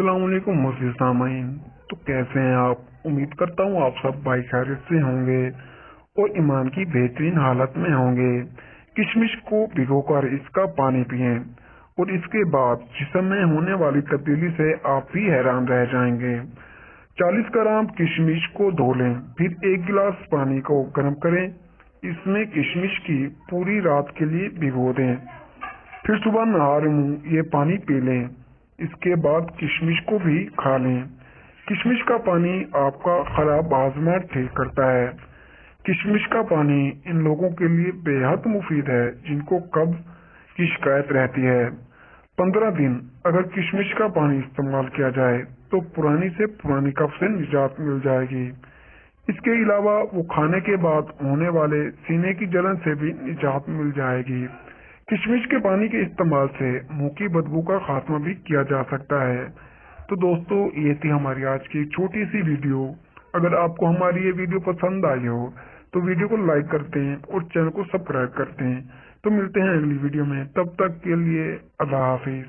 अस्सलाम वालेकुम मोअज़्ज़िज़ सामाईन। तो कैसे हैं आप? उम्मीद करता हूँ आप सब भाई खैरियत से होंगे और ईमान की बेहतरीन हालत में होंगे। किशमिश को भिगोकर इसका पानी पिएं और इसके बाद जिस्म में होने वाली तब्दीली से आप भी हैरान रह जाएंगे। 40 ग्राम किशमिश को धो लें, फिर 1 गिलास पानी को गर्म करें। इसमें किशमिश की पूरी रात के लिए भिगो दें, फिर सुबह नहार मुंह ये पानी पी लें। इसके बाद किशमिश को भी खा लें। किशमिश का पानी आपका खराब हाजमा ठीक करता है। किशमिश का पानी इन लोगों के लिए बेहद मुफीद है जिनको कब्ज की शिकायत रहती है। 15 दिन अगर किशमिश का पानी इस्तेमाल किया जाए तो पुरानी से पुरानी कब्ज से निजात मिल जाएगी। इसके अलावा वो खाने के बाद होने वाले सीने की जलन से भी निजात मिल जाएगी। किशमिश के पानी के इस्तेमाल से मुंह की बदबू का खात्मा भी किया जा सकता है। तो दोस्तों, ये थी हमारी आज की छोटी सी वीडियो। अगर आपको हमारी ये वीडियो पसंद आई हो तो वीडियो को लाइक करते हैं और चैनल को सब्सक्राइब करते हैं। तो मिलते हैं अगली वीडियो में, तब तक के लिए अल्लाह हाफिज।